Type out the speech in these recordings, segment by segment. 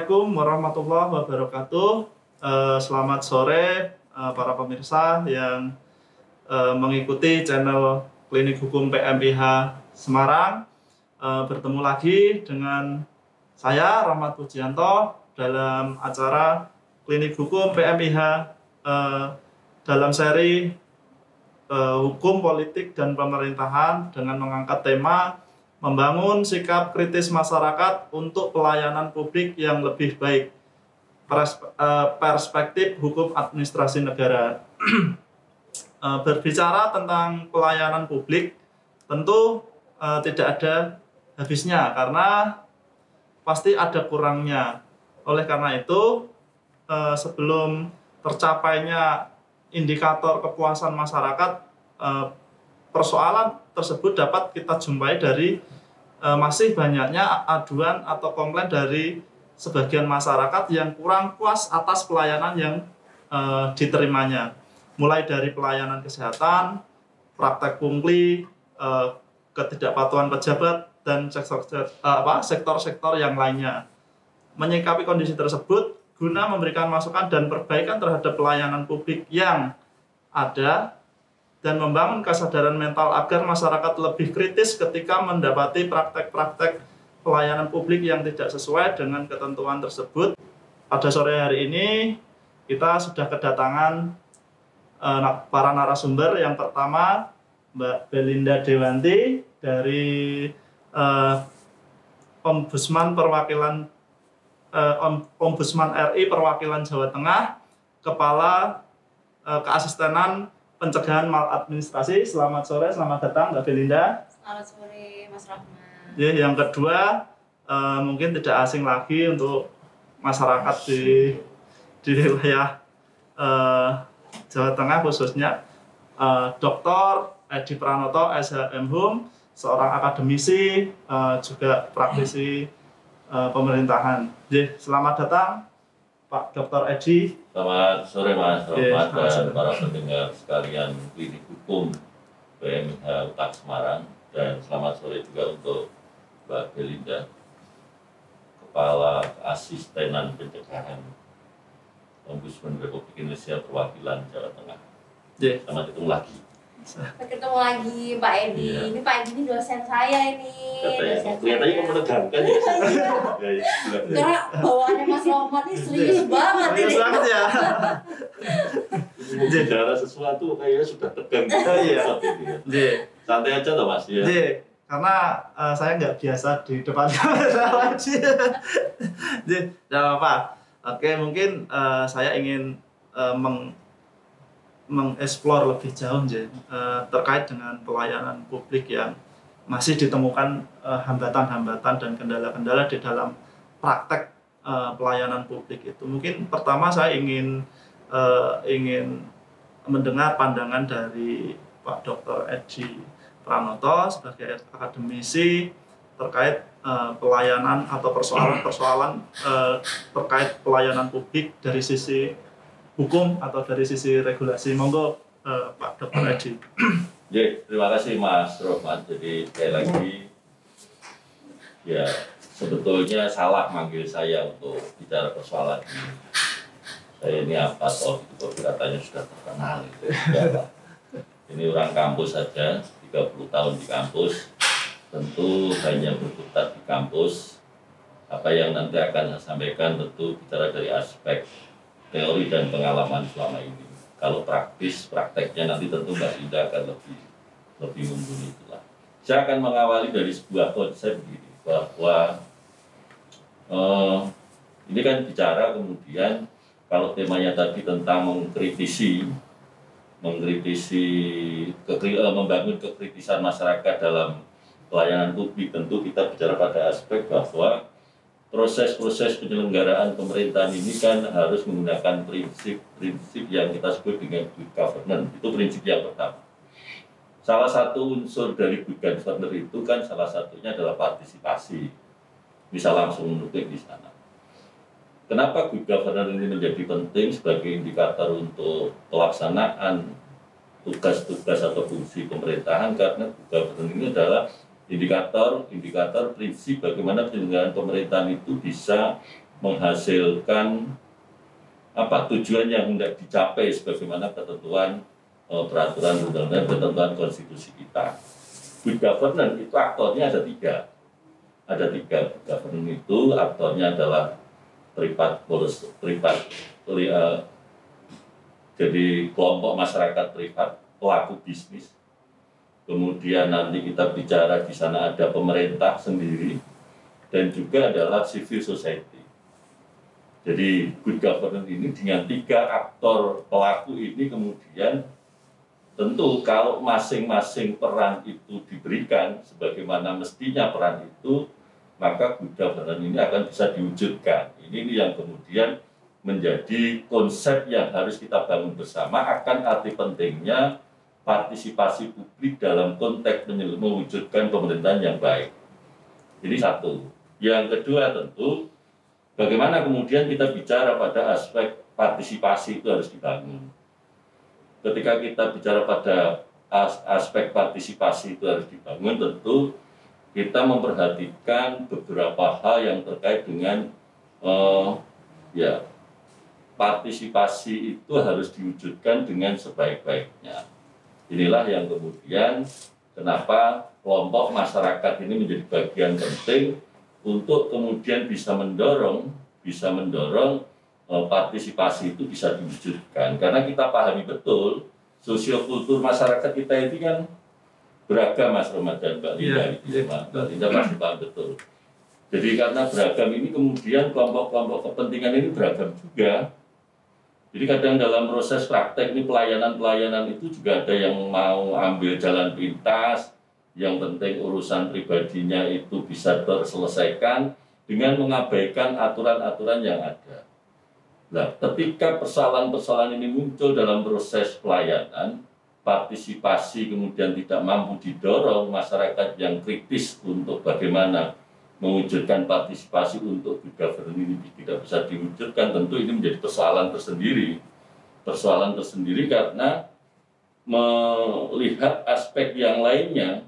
Assalamualaikum warahmatullahi wabarakatuh. Selamat sore para pemirsa yang mengikuti channel Klinik Hukum PMIH Semarang. Bertemu lagi dengan saya Rahmat Pujianto dalam acara Klinik Hukum PMIH dalam seri Hukum, Politik, dan Pemerintahan dengan mengangkat tema membangun sikap kritis masyarakat untuk pelayanan publik yang lebih baik, perspektif hukum administrasi negara. Berbicara tentang pelayanan publik tentu tidak ada habisnya karena pasti ada kurangnya. Oleh karena itu, sebelum tercapainya indikator kepuasan masyarakat, persoalan tersebut dapat kita jumpai dari masih banyaknya aduan atau komplain dari sebagian masyarakat yang kurang puas atas pelayanan yang diterimanya. Mulai dari pelayanan kesehatan, praktek pungli, ketidakpatuhan pejabat, dan sektor-sektor yang lainnya. Menyikapi kondisi tersebut guna memberikan masukan dan perbaikan terhadap pelayanan publik yang ada dan membangun kesadaran mental agar masyarakat lebih kritis ketika mendapati praktek-praktek pelayanan publik yang tidak sesuai dengan ketentuan tersebut. Pada sore hari ini kita sudah kedatangan para narasumber. Yang pertama Mbak Belinda Dewanti dari Ombudsman RI Perwakilan Jawa Tengah, Kepala Keasistenan Pencegahan Maladministrasi. Selamat sore, selamat datang Mbak Belinda. Selamat sore Mas Rahmat. Ya, yang kedua mungkin tidak asing lagi untuk masyarakat di wilayah Jawa Tengah khususnya, Dr. Edi Pranoto, SHM seorang akademisi, juga praktisi pemerintahan. Ya, selamat datang Pak Dr. Edi. Selamat sore Mas Rahmat dan para pendengar sekalian Klinik Hukum PMIH UTAK Semarang, dan selamat sore juga untuk Mbak Belinda, Kepala Asistenan Pencegahan Ombudsman Republik Indonesia Perwakilan Jawa Tengah. Selamat ketemu lagi. Ketemu lagi Pak Edi. Iya. Ini Pak Edi ini dosen saya ini. Kelihatannya kok menegangkan ya. Karena bawaannya Mas Rahmat ini serius banget ini. Serius banget ya. Bicara sesuatu kayaknya sudah tegang. Iya. Santai aja toh Mas ya. Karena saya nggak biasa di depan kamera lagi. Tidak apa-apa. Oke, mungkin saya ingin mengeksplor lebih jauh terkait dengan pelayanan publik yang masih ditemukan hambatan-hambatan dan kendala-kendala di dalam praktek pelayanan publik itu. Mungkin pertama saya ingin mendengar pandangan dari Pak Dr. Edi Pranoto sebagai akademisi terkait pelayanan atau persoalan-persoalan terkait pelayanan publik dari sisi hukum atau dari sisi regulasi. Monggo Pak Dr. Edi. Terima kasih Mas Rahmat. Jadi sekali lagi ya, sebetulnya salah manggil saya untuk bicara persoalan ini. Saya ini apa toh, itu katanya sudah terkenal gitu. Ini orang kampus saja, 30 tahun di kampus, tentu hanya berkutat di kampus. Apa yang nanti akan saya sampaikan tentu bicara dari aspek teori dan pengalaman selama ini. Kalau praktis, prakteknya nanti tentu Mbak Linda akan lebih mumpuni itulah. Saya akan mengawali dari sebuah konsep begini, bahwa ini kan bicara kemudian kalau temanya tadi tentang membangun kekritisan masyarakat dalam pelayanan publik, tentu kita bicara pada aspek bahwa proses-proses penyelenggaraan pemerintahan ini kan harus menggunakan prinsip-prinsip yang kita sebut dengan good governance. Itu prinsip yang pertama. Salah satu unsur dari good governance itu kan salah satunya adalah partisipasi. Bisa langsung menukik di sana. Kenapa good governance ini menjadi penting sebagai indikator untuk pelaksanaan tugas-tugas atau fungsi pemerintahan? Karena good governance ini adalah indikator prinsip bagaimana penyelenggaraan pemerintahan itu bisa menghasilkan tujuan yang hendak dicapai sebagaimana ketentuan peraturan undang-undang, ketentuan konstitusi kita. Good governance itu aktornya ada tiga. Ada tiga. Good governance itu aktornya adalah jadi kelompok masyarakat privat, pelaku bisnis. Kemudian nanti kita bicara di sana ada pemerintah sendiri dan juga adalah civil society. Jadi good governance ini dengan tiga aktor pelaku ini kemudian tentu kalau masing-masing peran itu diberikan sebagaimana mestinya peran itu, maka good governance ini akan bisa diwujudkan. Ini yang kemudian menjadi konsep yang harus kita bangun bersama akan arti pentingnya partisipasi publik dalam konteks mewujudkan pemerintahan yang baik. Ini satu. Yang kedua tentu bagaimana kemudian kita bicara pada aspek partisipasi itu harus dibangun. Ketika kita bicara pada aspek partisipasi itu harus dibangun, tentu kita memperhatikan beberapa hal yang terkait dengan partisipasi itu harus diwujudkan dengan sebaik-baiknya. Inilah yang kemudian kenapa kelompok masyarakat ini menjadi bagian penting untuk kemudian bisa mendorong partisipasi itu bisa diwujudkan. Karena kita pahami betul sosiokultur masyarakat kita ini kan beragam, Mas Rohmat dan Mbak Linda. Mbak Linda pasti paham betul. Jadi karena beragam ini kemudian kelompok-kelompok kepentingan ini beragam juga. Jadi kadang dalam proses praktek ini pelayanan itu juga ada yang mau ambil jalan pintas, yang penting urusan pribadinya itu bisa terselesaikan dengan mengabaikan aturan-aturan yang ada. Nah, ketika persoalan-persoalan ini muncul dalam proses pelayanan, partisipasi kemudian tidak mampu didorong, masyarakat yang kritis untuk bagaimana mewujudkan partisipasi untuk good governance ini tidak bisa diwujudkan, tentu ini menjadi persoalan tersendiri. Persoalan tersendiri karena melihat aspek yang lainnya.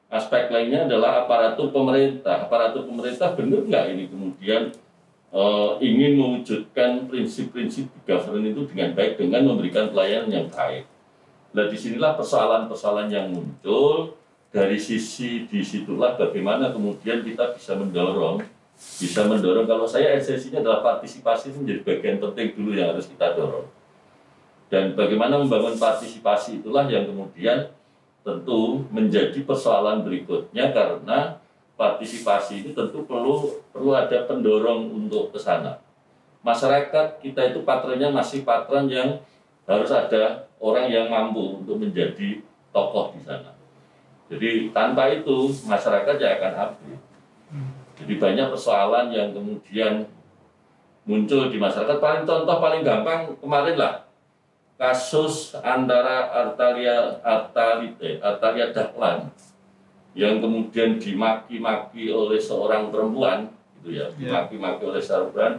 Aspek lainnya adalah aparatur pemerintah. Aparatur pemerintah benar nggak ini kemudian ingin mewujudkan prinsip-prinsip good governance itu dengan baik dengan memberikan pelayanan yang baik. Nah, disinilah persoalan-persoalan yang muncul. Dari sisi disitulah bagaimana kemudian kita bisa mendorong. Kalau saya esensinya adalah partisipasi itu menjadi bagian penting dulu yang harus kita dorong. Dan bagaimana membangun partisipasi itulah yang kemudian tentu menjadi persoalan berikutnya, karena partisipasi ini tentu perlu ada pendorong untuk ke sana. Masyarakat kita itu patronnya masih patron yang harus ada orang yang mampu untuk menjadi tokoh di sana. Jadi tanpa itu masyarakat ya akan habis. Jadi banyak persoalan yang kemudian muncul di masyarakat. Contoh paling gampang kemarin lah kasus antara Artalia Dahlan yang kemudian dimaki-maki oleh seorang perempuan, gitu ya, dimaki-maki oleh seorang perempuan.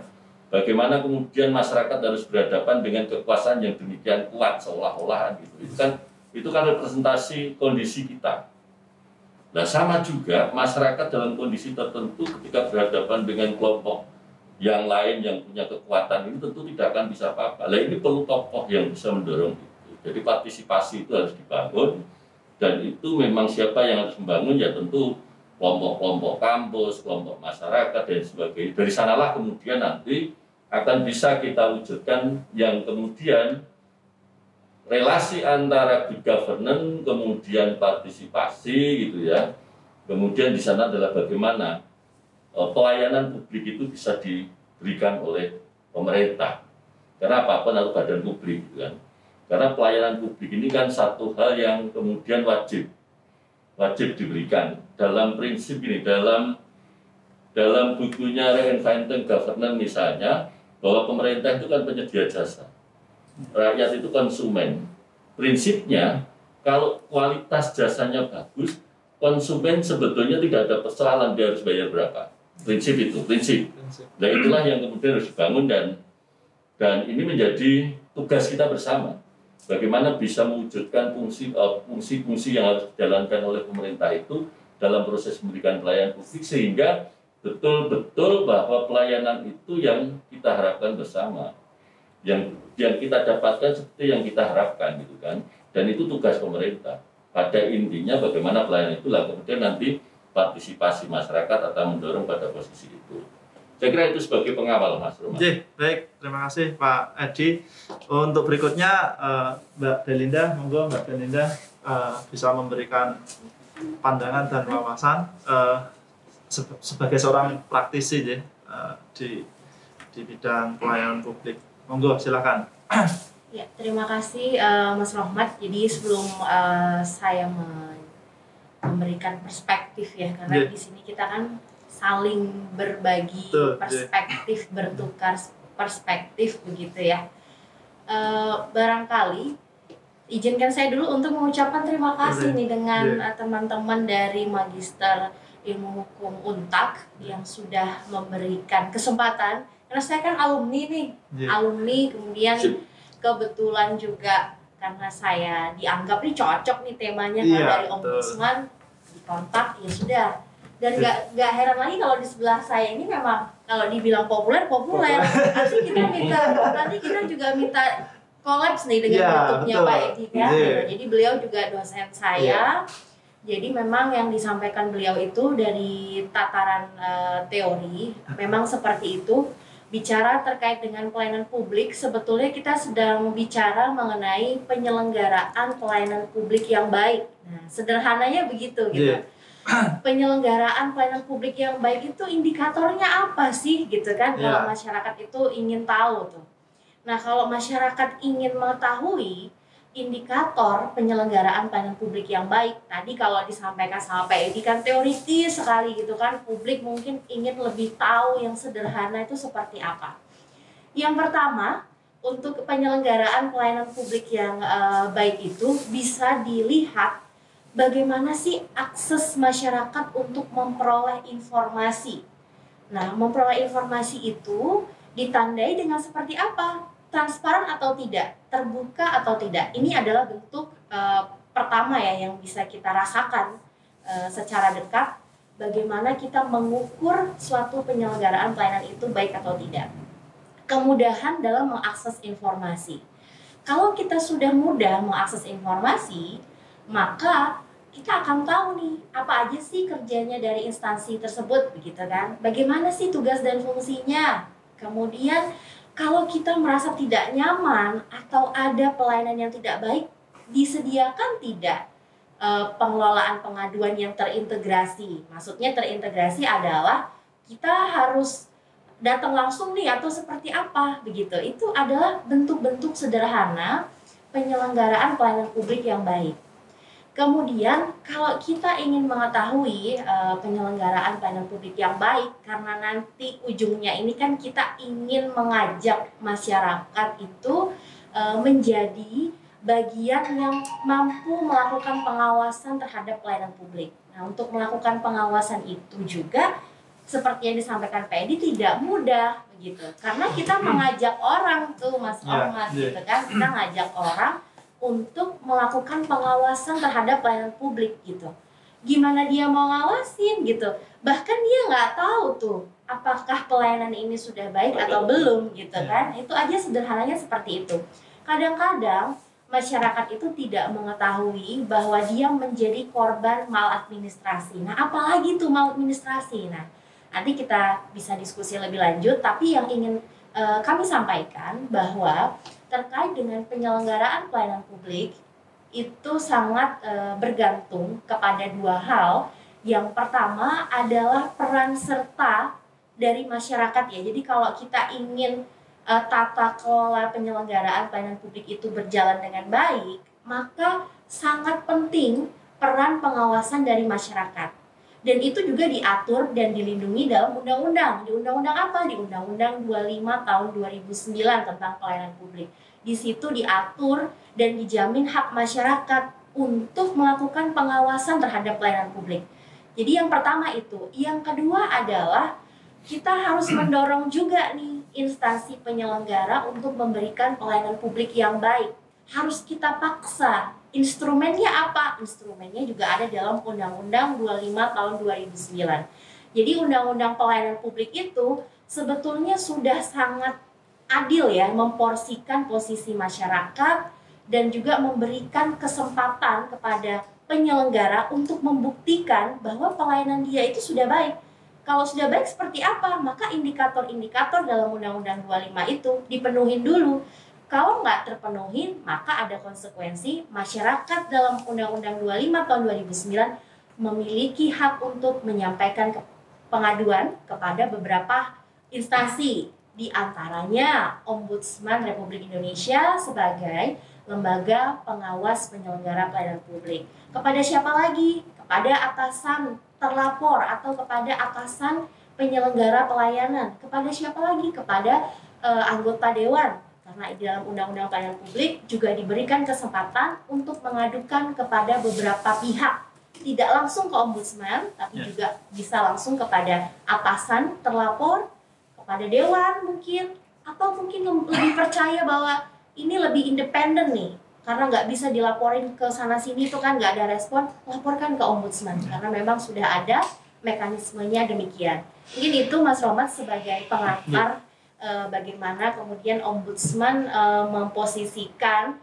Bagaimana kemudian masyarakat harus berhadapan dengan kekuasaan yang demikian kuat seolah-olah gitu. Itu kan representasi kondisi kita. Nah, sama juga masyarakat dalam kondisi tertentu ketika berhadapan dengan kelompok yang lain yang punya kekuatan ini tentu tidak akan bisa apa-apa. Nah, ini perlu tokoh yang bisa mendorong itu. Jadi partisipasi itu harus dibangun, dan itu memang siapa yang harus membangun ya tentu kelompok-kelompok kampus, kelompok masyarakat dan sebagainya. Dari sanalah kemudian nanti akan bisa kita wujudkan yang kemudian relasi antara good governance kemudian partisipasi gitu ya. Kemudian di sana adalah bagaimana pelayanan publik itu bisa diberikan oleh pemerintah. Karena apa-apa lalu badan publik gitu kan. Karena pelayanan publik ini kan satu hal yang kemudian wajib diberikan dalam prinsip ini, dalam bukunya Reinventing Governance misalnya, bahwa pemerintah itu kan penyedia jasa. Rakyat itu konsumen. Prinsipnya, kalau kualitas jasanya bagus, konsumen sebetulnya tidak ada persoalan dia harus bayar berapa. Prinsip itu, prinsip. Nah, itulah yang kemudian harus dibangun, dan ini menjadi tugas kita bersama. Bagaimana bisa mewujudkan fungsi-fungsi yang harus dijalankan oleh pemerintah itu dalam proses memberikan pelayanan publik, sehingga betul-betul bahwa pelayanan itu yang kita harapkan bersama, yang kita dapatkan seperti yang kita harapkan gitu kan, dan itu tugas pemerintah. Pada intinya bagaimana pelayanan itulah kemudian nanti partisipasi masyarakat atau mendorong pada posisi itu. Saya kira itu sebagai pengawal, Mas Roman. Baik, terima kasih Pak Edi. Untuk berikutnya Mbak Belinda, monggo Mbak Belinda bisa memberikan pandangan dan wawasan sebagai seorang praktisi ya, di bidang pelayanan publik. Monggo silakan. Ya, terima kasih Mas Rohmat. Jadi sebelum saya memberikan perspektif ya, karena di sini kita kan saling berbagi perspektif, bertukar perspektif begitu ya. Barangkali izinkan saya dulu untuk mengucapkan terima kasih nih dengan teman-teman dari Magister Ilmu Hukum Untak yang sudah memberikan kesempatan, karena saya kan alumni nih, alumni, kemudian kebetulan juga karena saya dianggap nih cocok nih temanya kan dari Ombudsman, dikontak ya sudah. Dan nggak heran lagi kalau di sebelah saya ini memang kalau dibilang populer. Nanti kita juga minta kolaps nih dengan YouTube-nya Pak Edi kan. Jadi beliau juga dosen saya. Jadi memang yang disampaikan beliau itu dari tataran teori memang seperti itu. Bicara terkait dengan pelayanan publik, sebetulnya kita sedang bicara mengenai penyelenggaraan pelayanan publik yang baik. Nah, sederhananya begitu gitu. Penyelenggaraan pelayanan publik yang baik itu indikatornya apa sih gitu kan, kalau masyarakat itu ingin tahu tuh. Nah, kalau masyarakat ingin mengetahui indikator penyelenggaraan pelayanan publik yang baik, tadi kalau disampaikan sama Pak Edi kan teoritis sekali gitu kan, publik mungkin ingin lebih tahu yang sederhana itu seperti apa. Yang pertama, untuk penyelenggaraan pelayanan publik yang baik itu bisa dilihat bagaimana sih akses masyarakat untuk memperoleh informasi. Nah, memperoleh informasi itu ditandai dengan seperti apa? Transparan atau tidak? Terbuka atau tidak? Ini adalah bentuk pertama ya yang bisa kita rasakan secara dekat. Bagaimana kita mengukur suatu penyelenggaraan pelayanan itu baik atau tidak. Kemudahan dalam mengakses informasi. Kalau kita sudah mudah mengakses informasi, maka kita akan tahu nih apa aja sih kerjanya dari instansi tersebut begitu kan, bagaimana sih tugas dan fungsinya. Kemudian kalau kita merasa tidak nyaman atau ada pelayanan yang tidak baik, disediakan tidak pengelolaan pengaduan yang terintegrasi. Maksudnya terintegrasi adalah kita harus datang langsung nih atau seperti apa begitu. Itu adalah bentuk-bentuk sederhana penyelenggaraan pelayanan publik yang baik. Kemudian kalau kita ingin mengetahui penyelenggaraan pelayanan publik yang baik, karena nanti ujungnya ini kan kita ingin mengajak masyarakat itu menjadi bagian yang mampu melakukan pengawasan terhadap pelayanan publik. Nah, untuk melakukan pengawasan itu juga seperti yang disampaikan Pak Edi tidak mudah begitu. Karena kita mengajak orang tuh Mas Ahmad gitu kan, kita ngajak orang untuk melakukan pengawasan terhadap pelayanan publik gitu. Gimana dia mau ngawasin gitu? Bahkan dia nggak tahu tuh apakah pelayanan ini sudah baik atau belum gitu kan? Itu aja sederhananya seperti itu. Kadang-kadang masyarakat itu tidak mengetahui bahwa dia menjadi korban maladministrasi. Nah, apalagi tuh maladministrasi? Nah, nanti kita bisa diskusi lebih lanjut. Tapi yang ingin kami sampaikan bahwa terkait dengan penyelenggaraan pelayanan publik itu sangat bergantung kepada dua hal. Yang pertama adalah peran serta dari masyarakat ya. Jadi kalau kita ingin tata kelola penyelenggaraan pelayanan publik itu berjalan dengan baik, maka sangat penting peran pengawasan dari masyarakat. Dan itu juga diatur dan dilindungi dalam undang-undang. Di undang-undang apa? Di Undang-Undang 25 tahun 2009 tentang pelayanan publik. Di situ diatur dan dijamin hak masyarakat untuk melakukan pengawasan terhadap pelayanan publik. Jadi yang pertama itu. Yang kedua adalah kita harus mendorong juga nih instansi penyelenggara untuk memberikan pelayanan publik yang baik. Harus kita paksa. Instrumennya apa? Instrumennya juga ada dalam Undang-Undang 25 tahun 2009. Jadi undang-undang pelayanan publik itu sebetulnya sudah sangat adil ya, memporsikan posisi masyarakat dan juga memberikan kesempatan kepada penyelenggara untuk membuktikan bahwa pelayanan dia itu sudah baik. Kalau sudah baik seperti apa? Maka indikator-indikator dalam Undang-Undang 25 itu dipenuhin dulu. Kalau nggak terpenuhi, maka ada konsekuensi. Masyarakat dalam Undang-Undang 25 tahun 2009 memiliki hak untuk menyampaikan pengaduan kepada beberapa instansi, di antaranya Ombudsman Republik Indonesia sebagai lembaga pengawas penyelenggara pelayanan publik. Kepada siapa lagi? Kepada atasan terlapor atau kepada atasan penyelenggara pelayanan. Kepada siapa lagi? Kepada anggota dewan. Karena di dalam Undang-Undang Pelayanan Publik juga diberikan kesempatan untuk mengadukan kepada beberapa pihak. Tidak langsung ke ombudsman, tapi juga bisa langsung kepada atasan terlapor, kepada dewan mungkin, atau mungkin lebih percaya bahwa ini lebih independen nih, karena nggak bisa dilaporin ke sana sini itu kan nggak ada respon, laporkan ke ombudsman karena memang sudah ada mekanismenya demikian. Mungkin itu Mas Romat sebagai pengantar bagaimana kemudian ombudsman memposisikan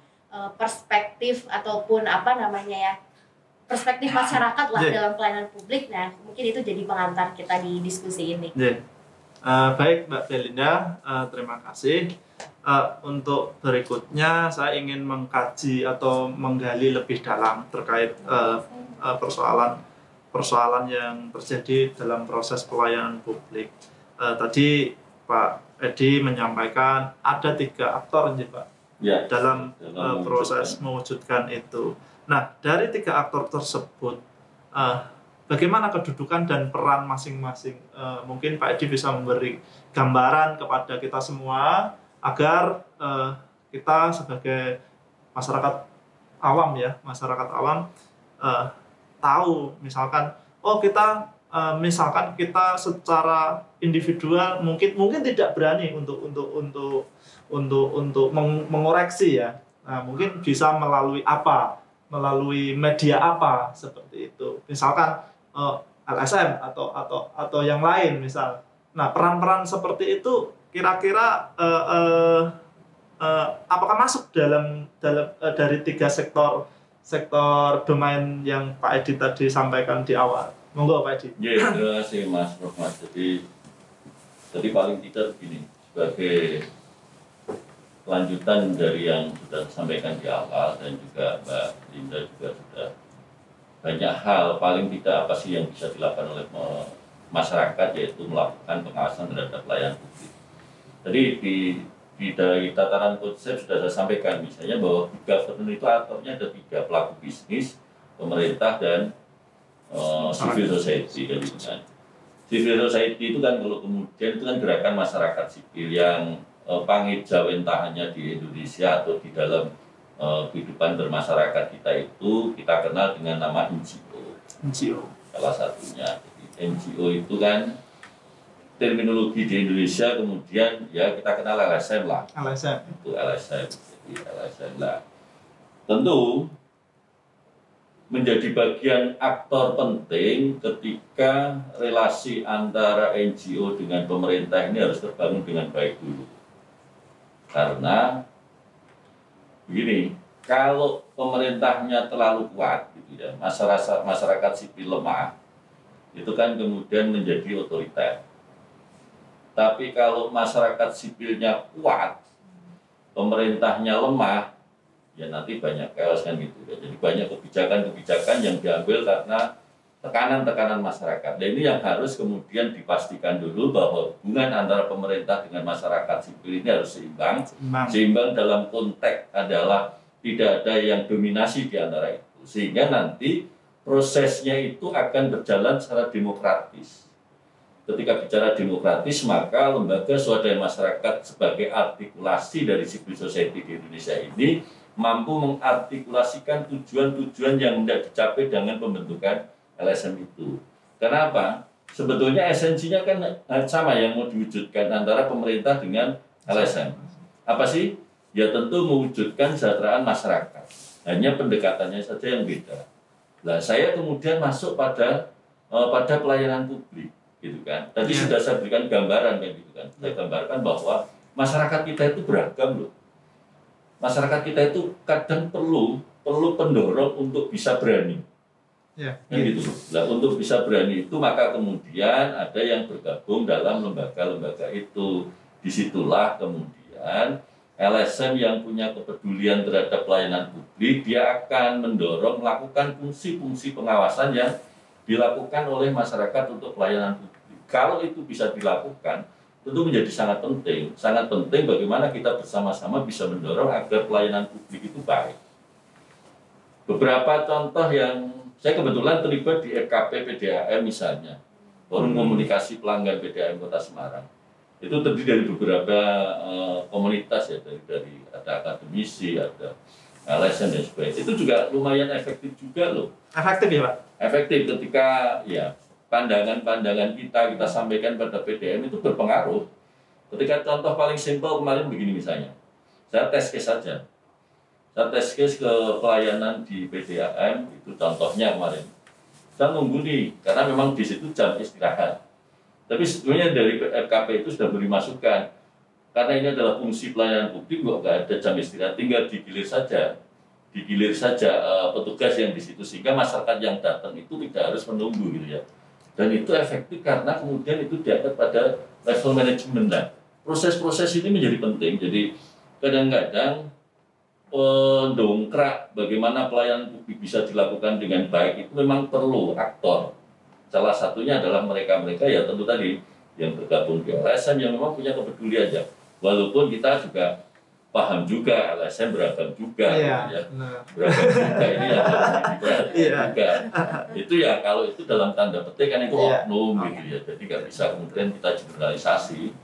perspektif ataupun apa namanya ya, perspektif masyarakat lah dalam pelayanan publik. Nah mungkin itu jadi pengantar kita di diskusi ini. Baik Mbak Belinda, terima kasih. Untuk berikutnya saya ingin mengkaji atau menggali lebih dalam terkait persoalan yang terjadi dalam proses pelayanan publik. Tadi Pak Edi menyampaikan ada 3 aktor nih Pak dalam proses mewujudkan itu. Nah dari 3 aktor tersebut, bagaimana kedudukan dan peran masing-masing? Mungkin Pak Edi bisa memberi gambaran kepada kita semua agar kita sebagai masyarakat awam tahu, misalkan misalkan kita secara individual mungkin tidak berani untuk mengoreksi ya. Nah, mungkin bisa melalui media apa seperti itu. Misalkan LSM atau yang lain misal. Nah, peran-peran seperti itu kira-kira apakah masuk dalam dari 3 sektor domain yang Pak Edi tadi sampaikan di awal? Monggo Pak Edi. Ya, terima kasih Mas Rohmat. Jadi paling tidak begini, sebagai lanjutan dari yang sudah disampaikan di awal dan juga Mbak Linda juga sudah banyak hal, paling tidak apa sih yang bisa dilakukan oleh masyarakat, yaitu melakukan pengawasan terhadap pelayanan publik. Tadi dari tataran konsep sudah saya sampaikan, misalnya bahwa government itu aktornya ada 3, pelaku bisnis, pemerintah, dan civil society. Civil society itu kan kalau kemudian itu kan gerakan masyarakat sipil yang pangidjawen tahannya di Indonesia atau di dalam kehidupan bermasyarakat kita itu kita kenal dengan nama NGO. Salah satunya. Jadi, NGO itu kan terminologi di Indonesia, kemudian ya kita kenal LSM lah. Itu LSM. Jadi LSM lah. Tentu menjadi bagian aktor penting ketika relasi antara NGO dengan pemerintah ini harus terbangun dengan baik dulu. Karena begini, kalau pemerintahnya terlalu kuat gitu ya, masyarakat sipil lemah, itu kan kemudian menjadi otoriter. Tapi kalau masyarakat sipilnya kuat, pemerintahnya lemah, ya nanti banyak chaos kan gitu ya. Jadi banyak kebijakan-kebijakan yang diambil karena tekanan-tekanan masyarakat. Dan ini yang harus kemudian dipastikan dulu bahwa hubungan antara pemerintah dengan masyarakat sipil ini harus seimbang. Seimbang dalam konteks adalah tidak ada yang dominasi di antara itu. Sehingga nanti prosesnya itu akan berjalan secara demokratis. Ketika bicara demokratis, maka lembaga swadaya masyarakat sebagai artikulasi dari civil society di Indonesia ini mampu mengartikulasikan tujuan-tujuan yang hendak dicapai dengan pembentukan LSM itu. Kenapa? Sebetulnya esensinya kan sama yang mau diwujudkan antara pemerintah dengan LSM. Apa sih? Ya tentu mewujudkan kesejahteraan masyarakat. Hanya pendekatannya saja yang beda. Nah, saya kemudian masuk pada pelayanan publik. gitu kan. Tadi sudah saya berikan gambaran kan gitu kan. Saya gambarkan bahwa masyarakat kita itu beragam loh. Masyarakat kita itu kadang perlu pendorong untuk bisa berani. Kan gitu. Nah, untuk bisa berani itu maka kemudian ada yang bergabung dalam lembaga-lembaga itu. Disitulah kemudian LSM yang punya kepedulian terhadap pelayanan publik, dia akan mendorong melakukan fungsi-fungsi pengawasan yang dilakukan oleh masyarakat untuk pelayanan publik. Kalau itu bisa dilakukan, tentu menjadi sangat penting. Sangat penting bagaimana kita bersama-sama bisa mendorong agar pelayanan publik itu baik. Beberapa contoh yang saya kebetulan terlibat di FKP PDAM misalnya, Forum Komunikasi Pelanggan PDAM Kota Semarang. Itu terdiri dari beberapa komunitas ya, dari ada akademisi, ada LSM dan sebagainya. Itu juga lumayan efektif juga loh. Efektif ya Pak? Efektif ketika ya pandangan-pandangan kita sampaikan pada PDAM itu berpengaruh. Ketika contoh paling simpel kemarin begini misalnya, saya tes case saja. Saya tes case ke pelayanan di PDAM, itu contohnya kemarin. Saya nunggu nih, karena memang di situ jam istirahat. Tapi sebetulnya dari FKP itu sudah beri masukan. Karena ini adalah fungsi pelayanan publik, kok nggak ada jam istirahat, tinggal digilir saja. Digilir saja petugas yang di situ, sehingga masyarakat yang datang itu tidak harus menunggu gitu ya. Dan itu efektif karena kemudian itu diangkat pada level manajemen. Nah, proses-proses ini menjadi penting. Jadi kadang-kadang pendongkrak bagaimana pelayanan publik bisa dilakukan dengan baik itu memang perlu aktor. Salah satunya adalah mereka-mereka ya tentu tadi yang bergabung di LSM yang memang punya kepedulian ya. Walaupun kita juga paham juga LSM beragam juga, gitu ya. Beragam juga ini yang harus diperhatikan juga. Itu ya kalau itu dalam tanda petik kan itu oknum gitu ya. Jadi nggak bisa kemudian kita generalisasi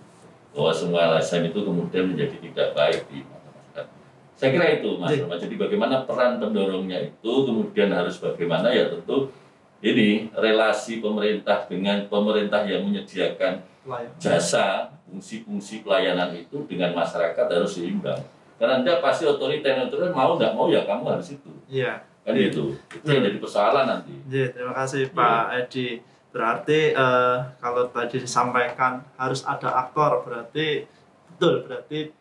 bahwa semua LSM itu kemudian menjadi tidak baik di masyarakat. Saya kira itu Mas Roma. Jadi bagaimana peran pendorongnya itu, kemudian harus bagaimana ya tentu ini relasi pemerintah dengan pemerintah yang menyediakan jasa, fungsi-fungsi pelayanan itu dengan masyarakat harus seimbang. Karena Anda pasti otoriter mau nggak mau ya kamu harus itu. Iya. Kan itu yang jadi persoalan nanti. Iya, terima kasih Pak Edi. Berarti kalau tadi disampaikan harus ada aktor, berarti betul, berarti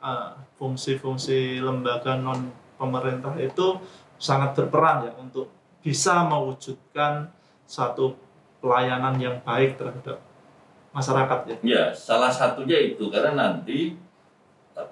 fungsi-fungsi lembaga non pemerintah itu sangat berperan ya untuk bisa mewujudkan satu pelayanan yang baik terhadap masyarakat ya. Ya, salah satunya itu karena nanti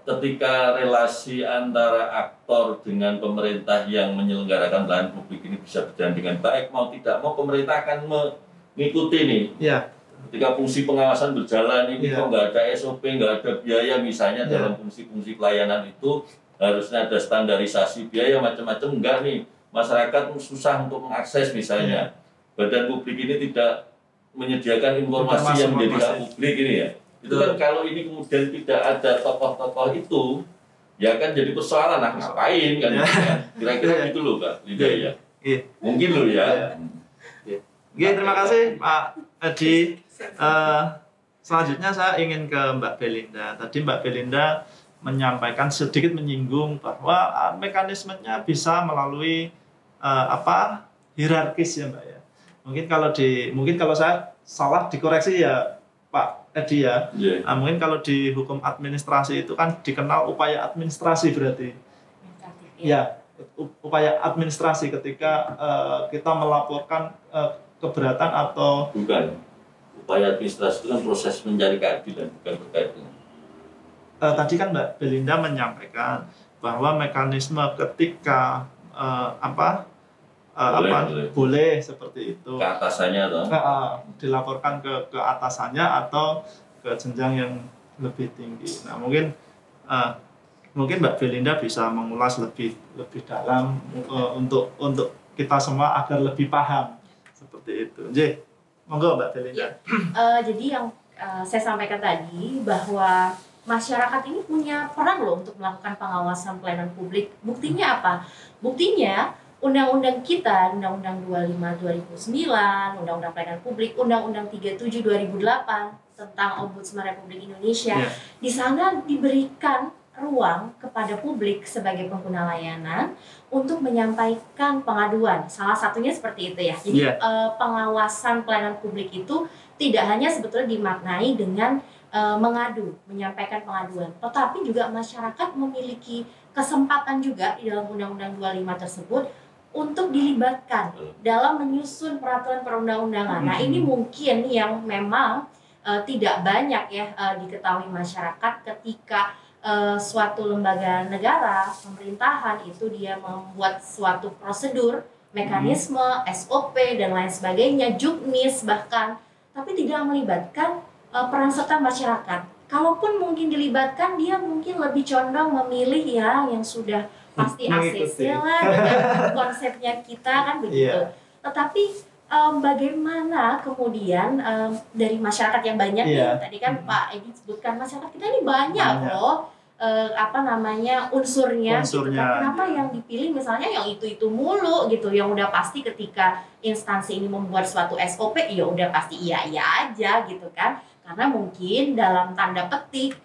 ketika relasi antara aktor dengan pemerintah yang menyelenggarakan pelayanan publik ini bisa berjalan dengan baik, mau tidak mau pemerintah akan mengikuti nih. Ya. Ketika fungsi pengawasan berjalan ini kok nggak ada SOP, nggak ada biaya misalnya dalam fungsi-fungsi pelayanan itu harusnya ada standarisasi biaya macam-macam, enggak nih masyarakat susah untuk mengakses misalnya badan publik ini tidak menyediakan informasi yang menjadi hak publik ini ya. Itu kan kalau ini kemudian tidak ada tokoh-tokoh itu ya kan jadi persoalan ngapain kan kira-kira gitu loh Kak Linda ya. Mungkin loh ya. Terima kasih Pak Edi. Selanjutnya saya ingin ke Mbak Belinda. Tadi Mbak Belinda menyampaikan sedikit menyinggung bahwa mekanismenya bisa melalui hierarkis ya Mbak ya. Mungkin kalau saya salah dikoreksi ya Pak Edi ya. Mungkin kalau di hukum administrasi itu kan dikenal upaya administrasi berarti. Ya, upaya administrasi ketika kita melaporkan keberatan atau bukan. Upaya administrasi itu kan proses mencari keadilan, bukan terkait dengan. Tadi kan Mbak Belinda menyampaikan bahwa mekanisme ketika boleh seperti itu. Ke atasannya atau? Dilaporkan ke atasannya atau ke jenjang yang lebih tinggi. Nah mungkin Mbak Belinda bisa mengulas lebih dalam untuk kita semua agar lebih paham seperti itu. Monggo Mbak Belinda. Jadi yang saya sampaikan tadi bahwa masyarakat ini punya peran loh untuk melakukan pengawasan pelayanan publik. Buktinya apa? Buktinya undang-undang kita, Undang-Undang 25 2009, Undang-Undang Pelayanan Publik, Undang-Undang 37 2008 tentang Ombudsman Republik Indonesia. Di sana diberikan ruang kepada publik sebagai pengguna layanan untuk menyampaikan pengaduan. Salah satunya seperti itu ya. Jadi pengawasan pelayanan publik itu tidak hanya sebetulnya dimaknai dengan mengadu, menyampaikan pengaduan, tetapi juga masyarakat memiliki kesempatan juga di dalam Undang-Undang 25 tersebut untuk dilibatkan dalam menyusun peraturan perundang-undangan. Nah, ini mungkin yang memang tidak banyak ya diketahui masyarakat ketika suatu lembaga negara, pemerintahan itu dia membuat suatu prosedur, mekanisme, SOP dan lain sebagainya, juknis bahkan, tapi tidak melibatkan peran serta masyarakat. Kalaupun mungkin dilibatkan, dia mungkin lebih condong memilih ya yang sudah pasti ACC lah dengan konsepnya kita kan begitu. Tetapi bagaimana kemudian dari masyarakat yang banyak nih, tadi kan Pak Edi sebutkan masyarakat kita ini banyak loh unsurnya. Gitu kan. Kenapa yang dipilih misalnya yang itu mulu gitu, yang udah pasti ketika instansi ini membuat suatu SOP ya udah pasti iya aja gitu kan, karena mungkin dalam tanda petik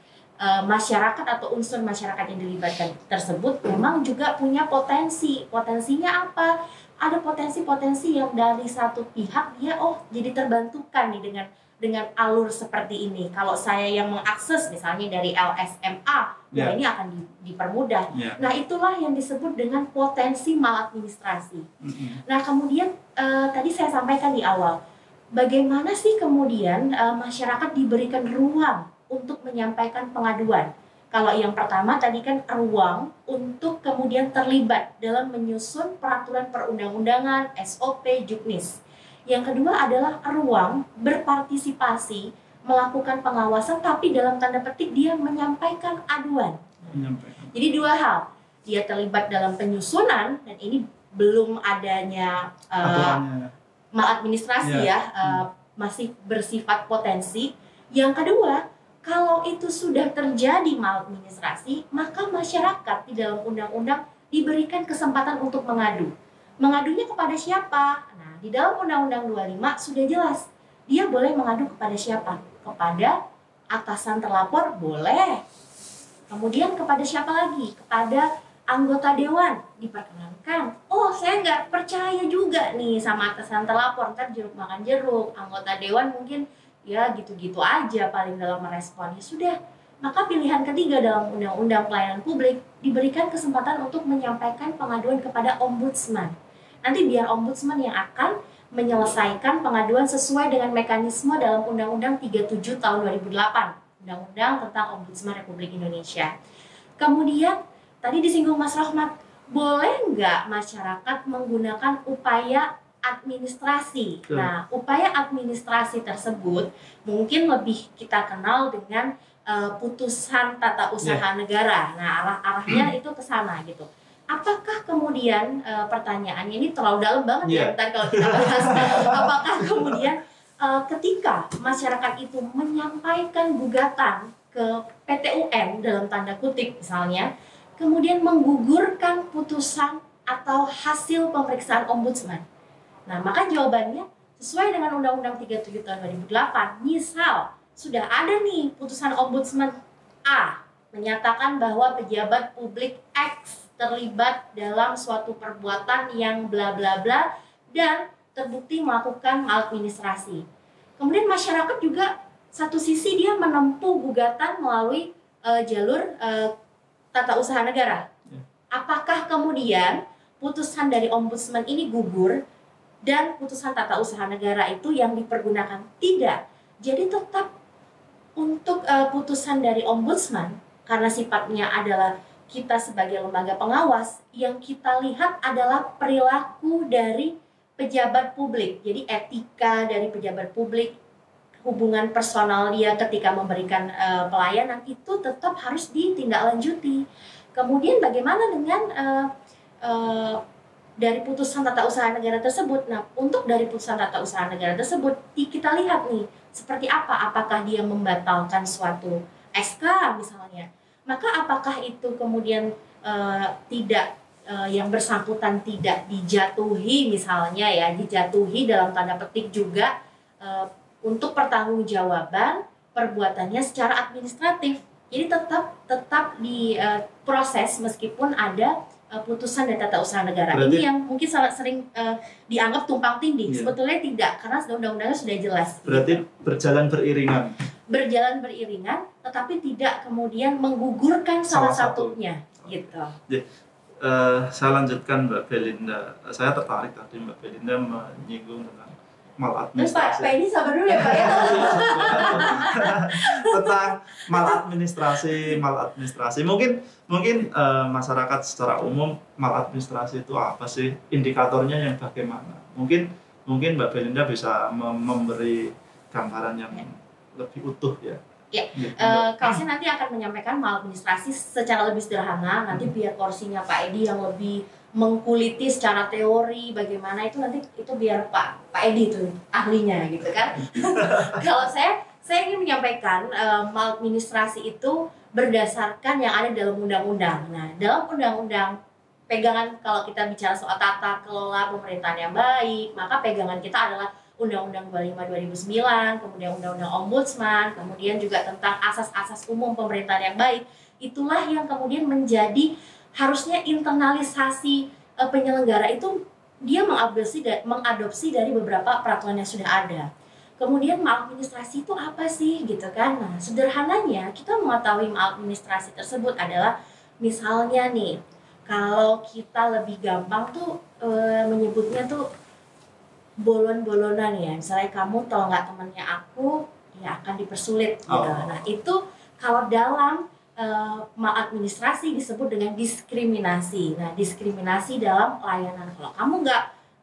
masyarakat atau unsur masyarakat yang dilibatkan tersebut memang juga punya potensinya apa, ada potensi-potensi yang dari satu pihak dia jadi terbantukan nih dengan alur seperti ini. Kalau saya yang mengakses misalnya dari LSMA, ini akan dipermudah. Nah, itulah yang disebut dengan potensi maladministrasi. Nah, kemudian tadi saya sampaikan di awal, bagaimana sih kemudian masyarakat diberikan ruang untuk menyampaikan pengaduan. Kalau yang pertama tadi kan ruang untuk kemudian terlibat dalam menyusun peraturan perundang-undangan, SOP, juknis. Yang kedua adalah ruang berpartisipasi, melakukan pengawasan, tapi dalam tanda petik dia menyampaikan aduan. Jadi dua hal, dia terlibat dalam penyusunan, dan ini belum adanya maladministrasi masih bersifat potensi. Yang kedua, kalau itu sudah terjadi maladministrasi, maka masyarakat di dalam undang-undang diberikan kesempatan untuk mengadu. Mengadunya kepada siapa? Nah, di dalam Undang-Undang 25 sudah jelas, dia boleh mengadu kepada siapa? Kepada atasan terlapor, boleh. Kemudian kepada siapa lagi? Kepada anggota dewan, diperkenankan. Saya nggak percaya juga nih sama atasan terlapor, ntar jeruk makan jeruk. Anggota dewan mungkin ya gitu-gitu aja paling dalam merespon. Ya sudah, maka pilihan ketiga dalam Undang-Undang Pelayanan Publik diberikan kesempatan untuk menyampaikan pengaduan kepada ombudsman. Nanti biar ombudsman yang akan menyelesaikan pengaduan sesuai dengan mekanisme dalam Undang-Undang 37 tahun 2008, Undang-Undang tentang Ombudsman Republik Indonesia. Kemudian tadi disinggung Mas Rohmat, boleh nggak masyarakat menggunakan upaya administrasi? Nah, upaya administrasi tersebut mungkin lebih kita kenal dengan putusan tata usaha negara. Nah, arahnya itu ke sana gitu. Apakah kemudian pertanyaannya ini terlalu dalam banget ya ntar kalau kita bahas. Apakah kemudian ketika masyarakat itu menyampaikan gugatan ke PT UN dalam tanda kutip misalnya, kemudian menggugurkan putusan atau hasil pemeriksaan ombudsman? Nah, maka jawabannya sesuai dengan Undang-Undang 37 tahun 2008. Misal sudah ada nih putusan ombudsman A menyatakan bahwa pejabat publik X terlibat dalam suatu perbuatan yang bla bla bla dan terbukti melakukan maladministrasi. Kemudian masyarakat juga satu sisi dia menempuh gugatan melalui jalur tata usaha negara. Apakah kemudian putusan dari ombudsman ini gugur dan putusan tata usaha negara itu yang dipergunakan? Tidak. Jadi tetap untuk putusan dari ombudsman, karena sifatnya adalah kita sebagai lembaga pengawas, yang kita lihat adalah perilaku dari pejabat publik. Jadi etika dari pejabat publik, hubungan personal dia ketika memberikan pelayanan itu tetap harus ditindaklanjuti. Kemudian bagaimana dengan dari putusan tata usaha negara tersebut? Nah, untuk dari putusan tata usaha negara tersebut kita lihat nih seperti apa, apakah dia membatalkan suatu SK misalnya, maka apakah itu kemudian yang bersangkutan tidak dijatuhi misalnya ya, dijatuhi dalam tanda petik juga untuk pertanggungjawaban perbuatannya secara administratif. Jadi tetap diproses meskipun ada putusan dari tata usaha negara. Berarti, ini yang mungkin sangat sering dianggap tumpang tindih. Iya. Sebetulnya tidak, karena undang-undangnya sudah jelas. Berarti gitu. berjalan beriringan. Berjalan beriringan, tetapi tidak kemudian menggugurkan salah satunya. Gitu. Saya lanjutkan Mbak Belinda. Saya tertarik tadi Mbak Belinda menyinggung tentang maladministrasi. Pak ini sabar dulu ya Pak ya. Tentang maladministrasi. Mungkin masyarakat secara umum maladministrasi itu apa sih? Indikatornya yang bagaimana? Mungkin Mbak Belinda bisa memberi gambaran yang lebih utuh ya. Ya, kalau saya nanti akan menyampaikan maladministrasi secara lebih sederhana. Nanti biar porsinya Pak Edi yang lebih mengkuliti secara teori bagaimana itu biar Pak Edi itu ahlinya gitu kan. Kalau saya ingin menyampaikan maladministrasi itu berdasarkan yang ada dalam undang-undang. Nah, dalam undang-undang pegangan kalau kita bicara soal tata kelola pemerintahan yang baik, maka pegangan kita adalah Undang-Undang 25 2009, kemudian Undang-Undang Ombudsman, kemudian juga tentang asas-asas umum pemerintahan yang baik. Itulah yang kemudian menjadi harusnya internalisasi penyelenggara itu dia mengadopsi dari beberapa peraturan yang sudah ada. Kemudian maladministrasi itu apa sih gitu kan? Nah, sederhananya kita mengetahui maladministrasi tersebut adalah misalnya nih, kalau kita lebih gampang tuh menyebutnya tuh bolon-bolonan ya. Misalnya kamu tau nggak temannya aku, ya akan dipersulit gitu. Nah, itu kalau dalam maladministrasi disebut dengan diskriminasi. Nah, diskriminasi dalam layanan. Kalau kamu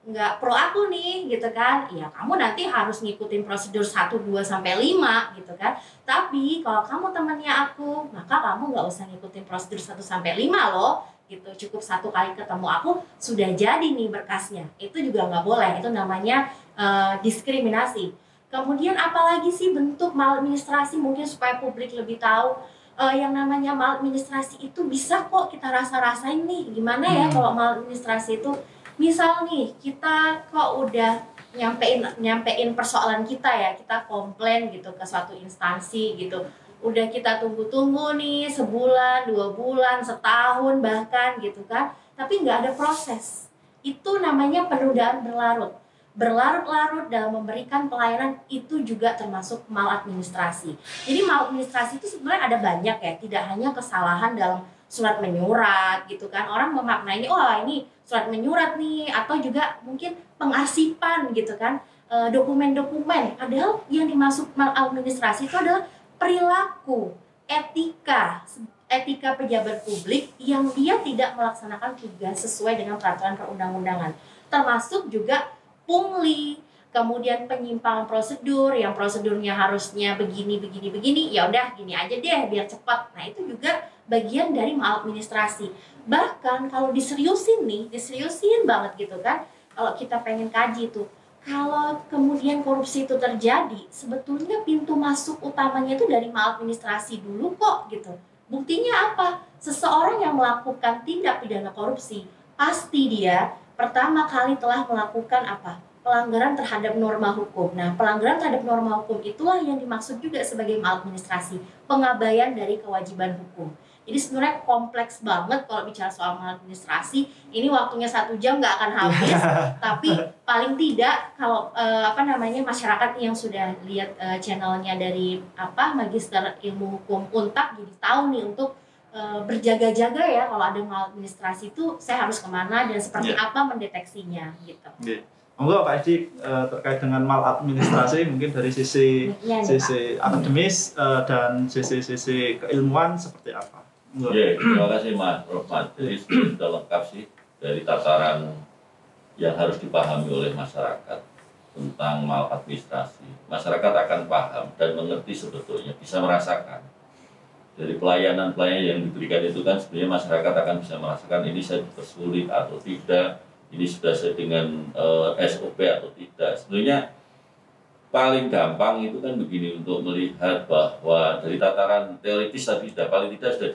nggak pro aku nih gitu kan, ya kamu nanti harus ngikutin prosedur 1, 2, sampai 5 gitu kan. Tapi kalau kamu temannya aku, maka kamu nggak usah ngikutin prosedur 1 sampai 5 loh gitu. Cukup 1 kali ketemu aku sudah jadi nih berkasnya. Itu juga nggak boleh. Itu namanya diskriminasi. Kemudian apalagi sih bentuk maladministrasi mungkin supaya publik lebih tahu. Yang namanya maladministrasi itu bisa kok kita rasa-rasain nih. Gimana ya kalau maladministrasi itu, misal nih kita kok udah nyampein persoalan kita ya, kita komplain gitu ke suatu instansi gitu. Udah kita tunggu-tunggu nih sebulan, 2 bulan, setahun bahkan gitu kan, tapi nggak ada proses. Itu namanya penundaan berlarut. Berlarut-larut dalam memberikan pelayanan itu juga termasuk maladministrasi. Jadi maladministrasi itu sebenarnya ada banyak ya, tidak hanya kesalahan dalam surat menyurat gitu kan. Orang memaknainya, oh ini surat menyurat nih, atau juga mungkin pengarsipan gitu kan, dokumen-dokumen. Padahal yang dimaksud maladministrasi itu adalah perilaku, etika pejabat publik yang dia tidak melaksanakan tugas sesuai dengan peraturan perundang-undangan. Termasuk juga pungli, kemudian penyimpangan prosedur, yang prosedurnya harusnya begini, ya udah gini aja deh biar cepat. Nah, itu juga bagian dari maladministrasi. Bahkan kalau diseriusin banget gitu kan, kalau kita pengen kaji tuh, kalau kemudian korupsi itu terjadi, sebetulnya pintu masuk utamanya itu dari maladministrasi dulu kok gitu. Buktinya apa? Seseorang yang melakukan tindak pidana korupsi, pasti dia pertama kali telah melakukan apa? Pelanggaran terhadap norma hukum. Nah, pelanggaran terhadap norma hukum itulah yang dimaksud juga sebagai maladministrasi, pengabaian dari kewajiban hukum. Jadi sebenarnya kompleks banget kalau bicara soal maladministrasi. Ini waktunya 1 jam nggak akan habis. Tapi paling tidak kalau masyarakat yang sudah lihat channelnya dari Magister Ilmu Hukum Untak, jadi tahu nih untuk berjaga-jaga ya kalau ada maladministrasi itu saya harus kemana dan seperti apa mendeteksinya gitu. Monggo Pak Edi terkait dengan maladministrasi mungkin dari sisi akademis dan sisi keilmuan seperti apa? Terima kasih Mas Rohman. Jadi sudah lengkap sih dari tataran yang harus dipahami oleh masyarakat tentang maladministrasi. Masyarakat akan paham dan mengerti sebetulnya, bisa merasakan. Dari pelayanan yang diberikan itu kan sebenarnya masyarakat akan bisa merasakan ini saya dipersulit atau tidak, ini sudah sesuai dengan SOP atau tidak. Sebenarnya paling gampang itu kan begini, untuk melihat bahwa dari tataran teoritis tadi paling tidak sudah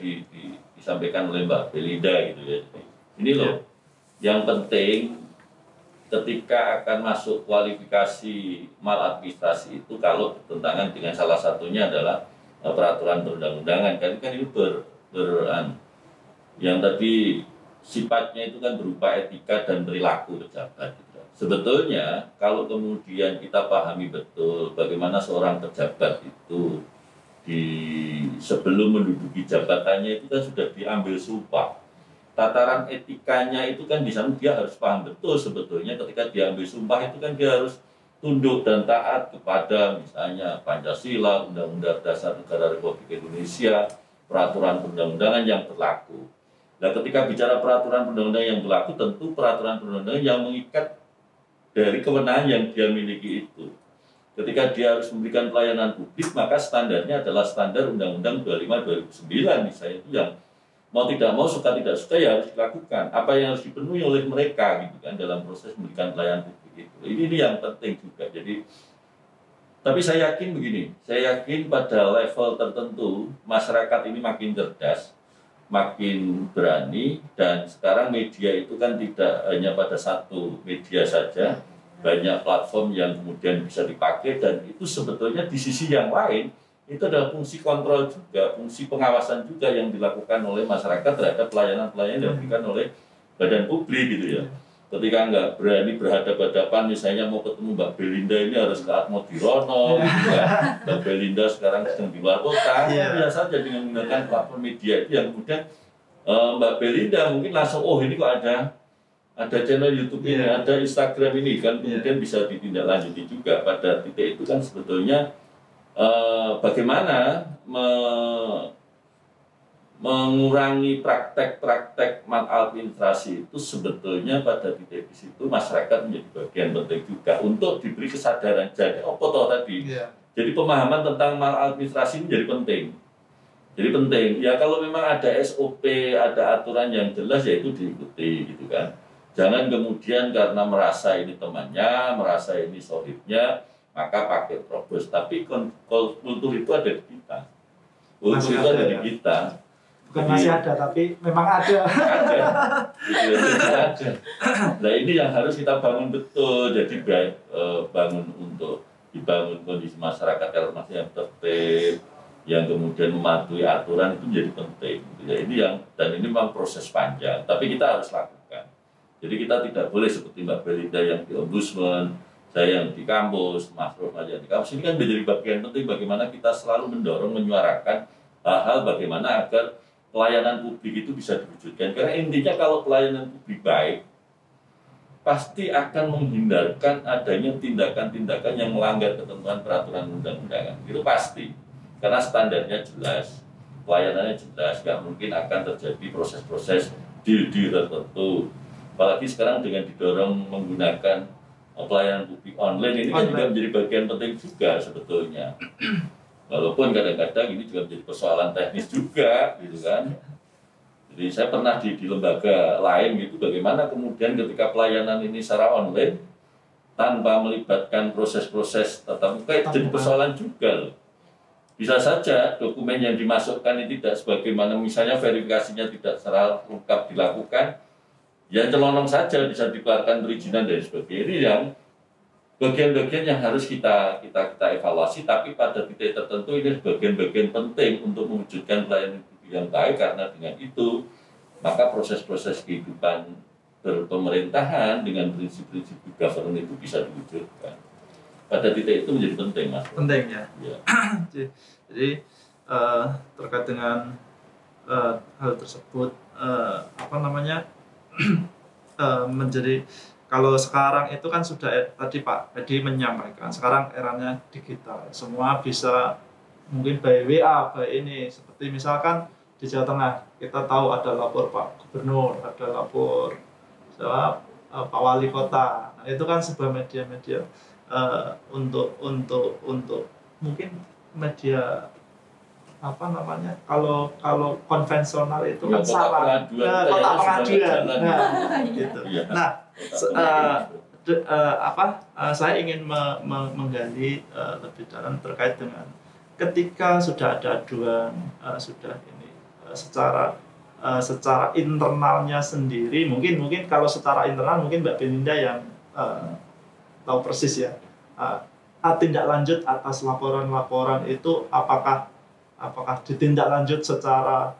disampaikan oleh Mbak Belinda gitu ya. Ini loh yang penting ketika akan masuk kualifikasi maladministrasi itu, kalau bertentangan dengan salah satunya adalah peraturan perundang-undangan kan itu yang tadi sifatnya itu kan berupa etika dan perilaku pejabat. Sebetulnya kalau kemudian kita pahami betul bagaimana seorang pejabat itu sebelum menduduki jabatannya itu kan sudah diambil sumpah. Tataran etikanya itu kan di sana dia harus paham betul sebetulnya ketika diambil sumpah itu kan dia harus tunduk dan taat kepada misalnya Pancasila, Undang-Undang Dasar Negara Republik Indonesia, peraturan perundang-undangan yang berlaku. Nah, ketika bicara peraturan perundang-undangan yang berlaku, tentu peraturan perundang-undangan yang mengikat dari kewenangan yang dia miliki itu. Ketika dia harus memberikan pelayanan publik, maka standarnya adalah standar Undang-Undang 25/2009 misalnya itu yang mau tidak mau, suka tidak suka ya harus dilakukan. Apa yang harus dipenuhi oleh mereka gitu kan dalam proses memberikan pelayanan publik itu. Ini yang penting juga. Jadi, tapi saya yakin begini, saya yakin pada level tertentu masyarakat ini makin cerdas, makin berani, dan sekarang media itu kan tidak hanya pada satu media saja, banyak platform yang kemudian bisa dipakai, dan itu sebetulnya di sisi yang lain itu adalah fungsi kontrol juga, fungsi pengawasan juga yang dilakukan oleh masyarakat terhadap pelayanan-pelayanan yang diberikan oleh badan publik gitu ya. Ketika nggak berani berhadapan-hadapan, misalnya mau ketemu Mbak Belinda ini harus ke Atmodirono, gitu kan. Mbak Belinda sekarang sedang di luar kota, biasa saja dengan menggunakan platform media itu yang kemudian Mbak Belinda mungkin langsung, oh ini kok ada channel YouTube ini, ada Instagram ini kan, kemudian bisa ditindaklanjuti juga. Pada titik itu kan sebetulnya bagaimana mengurangi praktek-praktek maladministrasi itu sebetulnya pada titik di situ masyarakat menjadi bagian penting juga untuk diberi kesadaran. Jadi jadi pemahaman tentang maladministrasi ini jadi penting. Jadi penting ya, kalau memang ada SOP, ada aturan yang jelas ya itu diikuti gitu kan. Jangan kemudian karena merasa ini temannya, merasa ini sohibnya, maka pakai terobos. Tapi kultur itu ada di kita. Kultur itu ada di kita. Bukan masih ada, tapi memang ada. Ada. Nah ini yang harus kita bangun betul. Jadi dibangun kondisi masyarakat yang masih yang tertib, yang kemudian mematuhi aturan itu menjadi penting. Ya, ini memang proses panjang, tapi kita harus lakukan. Jadi kita tidak boleh seperti Mbak Belinda yang di Ombudsman, saya yang di kampus, Mas Rohman yang di kampus. Ini kan menjadi bagian penting bagaimana kita selalu mendorong, menyuarakan hal-hal bagaimana agar pelayanan publik itu bisa diwujudkan. Karena intinya kalau pelayanan publik baik, pasti akan menghindarkan adanya tindakan-tindakan yang melanggar ketentuan peraturan undang-undangan. Itu pasti. Karena standarnya jelas, pelayanannya jelas, nggak mungkin akan terjadi proses-proses deal-deal tertentu. Apalagi sekarang dengan didorong menggunakan pelayanan publik online, ini kan juga menjadi bagian penting juga sebetulnya. Walaupun kadang-kadang ini juga menjadi persoalan teknis juga, gitu kan. Jadi saya pernah di lembaga lain gitu, bagaimana kemudian ketika pelayanan ini secara online tanpa melibatkan proses-proses tatap muka itu jadi persoalan juga loh. Bisa saja dokumen yang dimasukkan ini tidak sebagaimana misalnya verifikasinya tidak secara lengkap dilakukan, ya celonong saja bisa dikeluarkan perizinan dan sebagainya. Ini yang bagian-bagian yang harus kita evaluasi, tapi pada titik tertentu ini bagian-bagian penting untuk mewujudkan pelayanan publik yang baik, karena dengan itu maka proses-proses kehidupan berpemerintahan dengan prinsip-prinsip good governance itu bisa diwujudkan. Pada titik itu menjadi penting, Mas. Penting ya. Jadi terkait dengan hal tersebut menjadi, kalau sekarang itu kan sudah tadi Pak Edi menyampaikan, sekarang eranya digital, semua bisa mungkin by WA, by ini, seperti misalkan di Jawa Tengah kita tahu ada lapor Pak Gubernur, ada lapor Pak Wali Kota. Nah, itu kan sebuah media-media untuk mungkin media kalau konvensional itu kan salah kotak pengaduan. Gitu. Nah, saya ingin menggali lebih dalam terkait dengan ketika sudah ada aduan, secara internalnya sendiri, mungkin kalau secara internal mungkin Mbak Belinda yang tahu persis ya, tindak lanjut atas laporan-laporan itu apakah apakah ditindaklanjut secara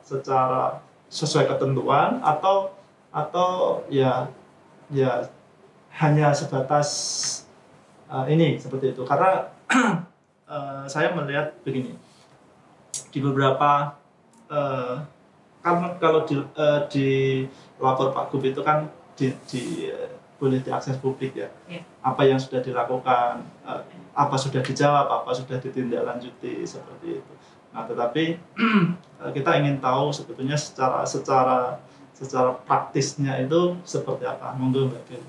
sesuai ketentuan atau ya hanya sebatas ini seperti itu. Karena saya melihat begini, di beberapa kan kalau di lapor Pak Gub itu kan boleh diakses publik ya. Apa yang sudah dilakukan, apa sudah dijawab, apa sudah ditindaklanjuti seperti itu. Nah, tetapi kita ingin tahu sebetulnya secara praktisnya itu seperti apa. Monggo Mbak Ken.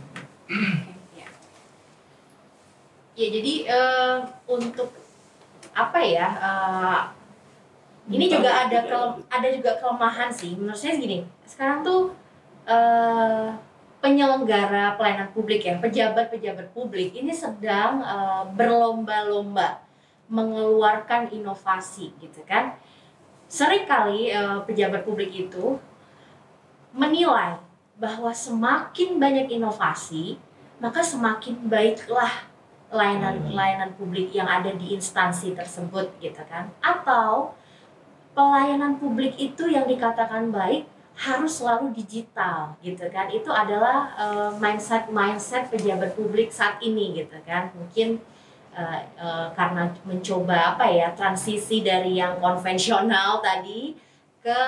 Ya, jadi untuk apa ya? Ini juga ada juga kelemahan sih. Menurut saya gini, sekarang tuh penyelenggara pelayanan publik ya, pejabat-pejabat publik ini sedang berlomba-lomba mengeluarkan inovasi gitu kan. Seringkali pejabat publik itu menilai bahwa semakin banyak inovasi, maka semakin baiklah layanan publik yang ada di instansi tersebut gitu kan. Atau pelayanan publik itu yang dikatakan baik harus selalu digital gitu kan. Itu adalah mindset pejabat publik saat ini gitu kan. Mungkin karena mencoba transisi dari yang konvensional tadi ke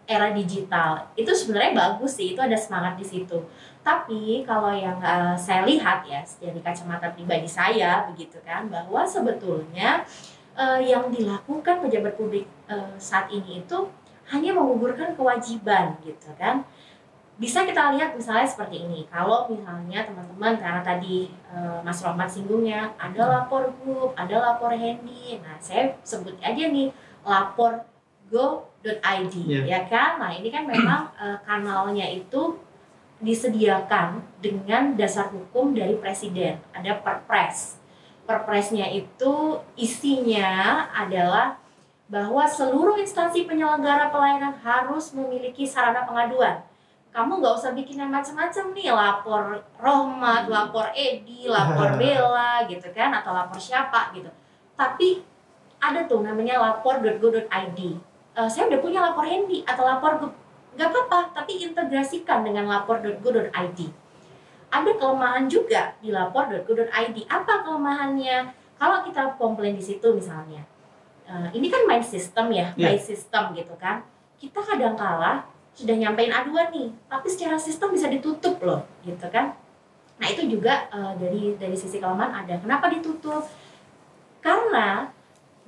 era digital. Itu sebenarnya bagus sih, itu ada semangat di situ. Tapi kalau yang saya lihat ya dari kacamata pribadi saya begitu kan, bahwa sebetulnya yang dilakukan pejabat publik saat ini itu hanya menggugurkan kewajiban gitu kan. Bisa kita lihat misalnya seperti ini. Kalau misalnya teman-teman, karena tadi Mas Rohmat singgungnya, ada lapor grup, ada lapor handy. Nah, saya sebut aja nih lapor go.id ya kan. Nah, ini kan memang kanalnya itu disediakan dengan dasar hukum dari presiden. Ada perpres. Perpresnya itu isinya adalah bahwa seluruh instansi penyelenggara pelayanan harus memiliki sarana pengaduan. Kamu nggak usah bikin yang macam-macam nih, lapor Rohmat, lapor Edi, lapor Bella gitu kan, atau lapor siapa gitu. Tapi ada tuh namanya lapor.go.id. Saya udah punya lapor handy atau lapor nggak apa-apa, tapi integrasikan dengan lapor.go.id. Ada kelemahan juga di lapor.go.id. Apa kelemahannya? Kalau kita komplain di situ misalnya, ini kan main system ya, by system gitu kan. Kita kadang-kala sudah nyampein aduan nih, tapi secara sistem bisa ditutup loh, gitu kan. Nah, itu juga dari sisi kelemahan ada. Kenapa ditutup? Karena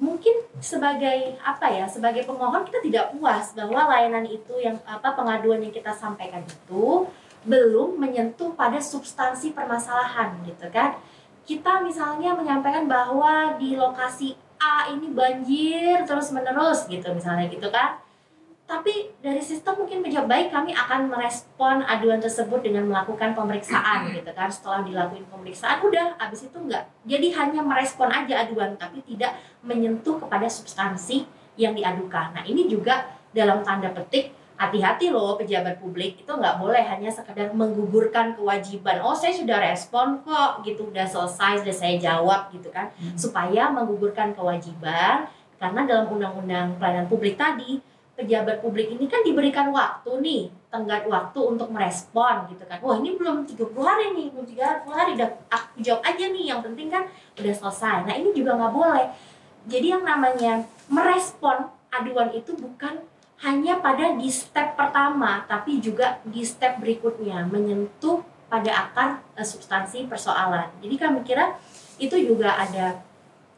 mungkin sebagai sebagai pemohon kita tidak puas bahwa layanan itu yang pengaduan yang kita sampaikan itu belum menyentuh pada substansi permasalahan, gitu kan. Kita misalnya menyampaikan bahwa di lokasi A ini banjir terus-menerus gitu misalnya gitu kan. Tapi dari sistem mungkin baik kami akan merespon aduan tersebut dengan melakukan pemeriksaan gitu kan. Setelah dilakukan pemeriksaan udah habis itu enggak. Jadi hanya merespon aja aduan tapi tidak menyentuh kepada substansi yang diadukan. Nah, ini juga dalam tanda petik hati-hati loh pejabat publik, itu nggak boleh hanya sekedar menggugurkan kewajiban. Oh, saya sudah respon kok gitu, udah selesai, sudah saya jawab gitu kan. Supaya menggugurkan kewajiban, karena dalam undang-undang pelayanan publik tadi, pejabat publik ini kan diberikan waktu nih, tenggat waktu untuk merespon gitu kan. Wah, ini belum 30 hari nih, belum 30 hari, udah aku jawab aja nih, yang penting kan udah selesai. Nah, ini juga nggak boleh. Jadi yang namanya merespon aduan itu bukan hanya pada di step pertama, tapi juga di step berikutnya, menyentuh pada akar substansi persoalan. Jadi kami kira itu juga ada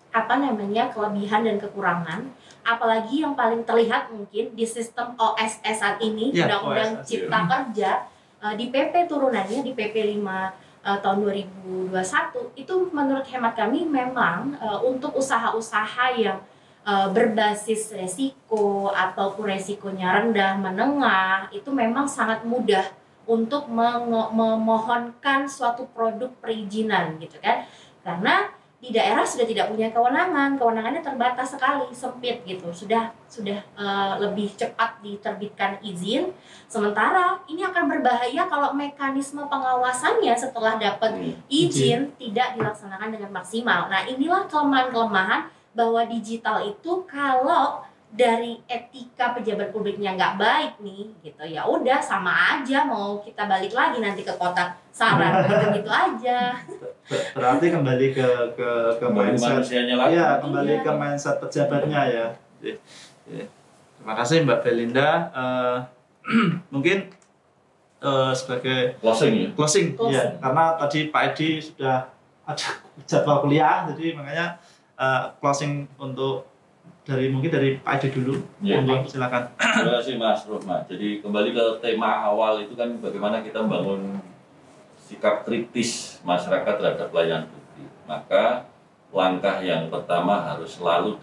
kelebihan dan kekurangan, apalagi yang paling terlihat mungkin di sistem OSS saat ini, Undang-Undang Cipta Kerja, di PP turunannya, di PP 5 tahun 2021, itu menurut hemat kami memang untuk usaha-usaha yang berbasis resiko ataupun resikonya rendah, menengah, itu memang sangat mudah untuk memohonkan suatu produk perizinan gitu kan. Karena di daerah sudah tidak punya kewenangannya terbatas sekali, sempit gitu. Sudah lebih cepat diterbitkan izin. Sementara ini akan berbahaya kalau mekanisme pengawasannya setelah dapat izin tidak dilaksanakan dengan maksimal. Nah, inilah kelemahan-kelemahan bahwa digital itu kalau dari etika pejabat publiknya nggak baik nih gitu, ya udah sama aja, mau kita balik lagi nanti ke kotak saran gitu aja. Berarti kembali ke mindset manusianya lagi. Iya, kembali ke mindset pejabatnya ya. Terima kasih Mbak Belinda. Mungkin sebagai closing ya, karena tadi Pak Edi sudah ada jadwal kuliah, jadi makanya closing untuk mungkin dari Pak Edi dulu. Ya. Silakan. Terima kasih Mas Rohmat. Jadi kembali ke tema awal itu kan bagaimana kita membangun sikap kritis masyarakat terhadap pelayanan publik. Maka langkah yang pertama harus selalu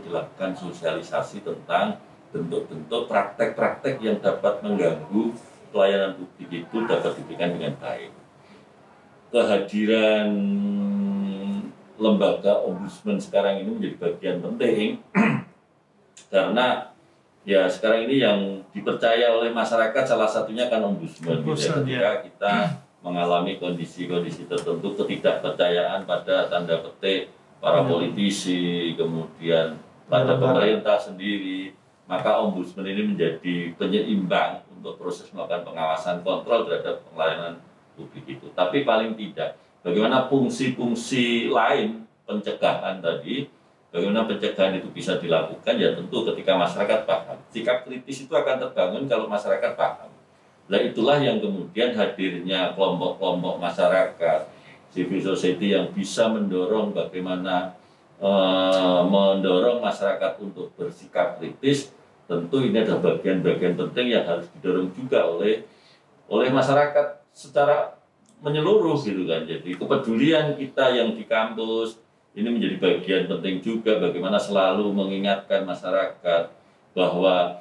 dilakukan sosialisasi tentang bentuk-bentuk praktek-praktek yang dapat mengganggu pelayanan publik itu dapat diberikan dengan baik. Kehadiran lembaga ombudsman sekarang ini menjadi bagian penting karena ya sekarang ini yang dipercaya oleh masyarakat salah satunya kan ombudsman. Ketika kita mengalami kondisi-kondisi tertentu ketidakpercayaan pada tanda petik para politisi, kemudian pada pemerintah sendiri, maka ombudsman ini menjadi penyeimbang untuk proses melakukan pengawasan kontrol terhadap pelayanan publik itu. Tapi paling tidak, bagaimana fungsi-fungsi lain pencegahan tadi, bagaimana pencegahan itu bisa dilakukan, ya tentu ketika masyarakat paham. Sikap kritis itu akan terbangun kalau masyarakat paham. Nah itulah yang kemudian hadirnya kelompok-kelompok masyarakat, civil society yang bisa mendorong bagaimana mendorong masyarakat untuk bersikap kritis. Tentu ini adalah bagian-bagian penting yang harus didorong juga oleh masyarakat secara menyeluruh gitu kan. Jadi kepedulian kita yang di kampus ini menjadi bagian penting juga, bagaimana selalu mengingatkan masyarakat bahwa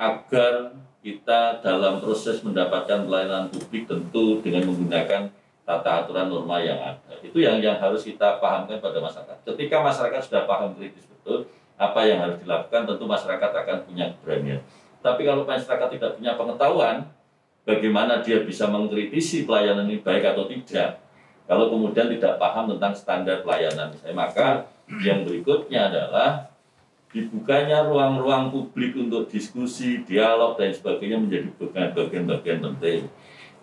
agar kita dalam proses mendapatkan pelayanan publik tentu dengan menggunakan tata aturan norma yang ada. Itu yang harus kita pahamkan pada masyarakat. Ketika masyarakat sudah paham kritis betul apa yang harus dilakukan, tentu masyarakat akan punya keberanian. Tapi kalau masyarakat tidak punya pengetahuan bagaimana dia bisa mengkritisi pelayanan ini baik atau tidak, kalau kemudian tidak paham tentang standar pelayanan, maka yang berikutnya adalah dibukanya ruang-ruang publik untuk diskusi, dialog, dan sebagainya menjadi bagian-bagian penting.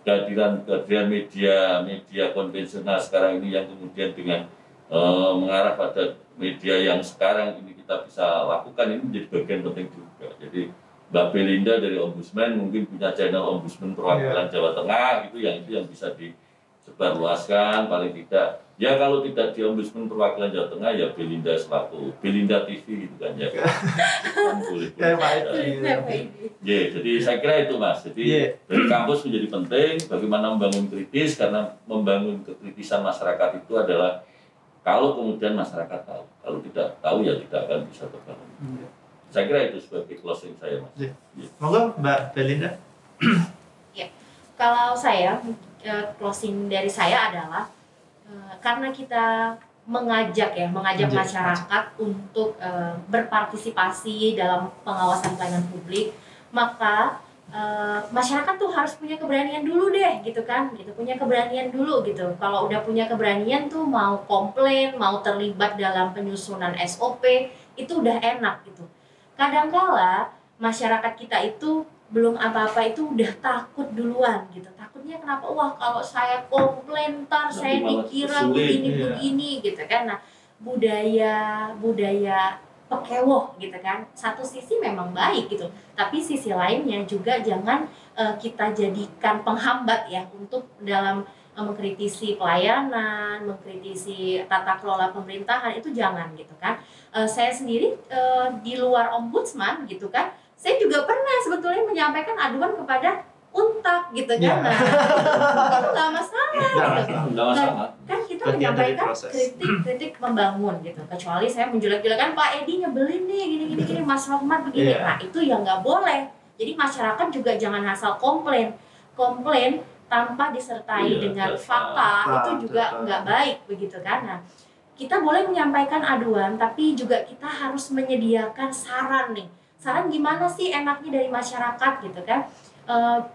Kehadiran media konvensional sekarang ini yang kemudian dengan mengarah pada media yang sekarang ini kita bisa lakukan, ini menjadi bagian penting juga. Jadi Mbak Belinda dari Ombudsman mungkin punya channel Ombudsman Perwakilan Jawa Tengah itu yang bisa disebarluaskan paling tidak. Ya kalau tidak di Ombudsman Perwakilan Jawa Tengah ya Belinda selaku Belinda TV gitu kan ya. Boleh. Ya, jadi saya kira itu Mas. Jadi dari kampus menjadi penting bagaimana membangun kritis, karena membangun kekritisan masyarakat itu adalah kalau kemudian masyarakat tahu. Kalau tidak tahu ya tidak akan bisa terbangun. Saya kira itu sebagai closing saya Mas. Monggo Mbak Belinda. Ya, kalau saya closing dari saya adalah karena kita mengajak masyarakat untuk berpartisipasi dalam pengawasan pelayanan publik, maka masyarakat tuh harus punya keberanian dulu deh gitu kan, gitu, punya keberanian dulu gitu. Kalau udah punya keberanian tuh mau komplain, mau terlibat dalam penyusunan SOP itu udah enak gitu. Kadangkala masyarakat kita itu belum apa-apa itu udah takut duluan gitu. Takutnya kenapa? Wah kalau saya komplain ntar saya dikira begini gitu kan. Nah budaya pekewoh gitu kan. Satu sisi memang baik gitu, tapi sisi lainnya juga jangan kita jadikan penghambat ya untuk dalam mengkritisi pelayanan, mengkritisi tata kelola pemerintahan, itu jangan gitu kan. Saya sendiri di luar ombudsman gitu kan, saya juga pernah sebetulnya menyampaikan aduan kepada Untak gitu kan. Nah, itu nggak masalah gitu. Kan kita menyampaikan kritik membangun gitu. Kecuali saya menjelek-jelekan Pak Edi nyebelin nih gini Mas Rohmat begini. Nah itu yang nggak boleh. Jadi masyarakat juga jangan asal komplain tanpa disertai dengan fakta, itu juga nggak baik begitu kan. Nah, kita boleh menyampaikan aduan, tapi juga kita harus menyediakan saran nih. Saran gimana sih enaknya dari masyarakat gitu kan.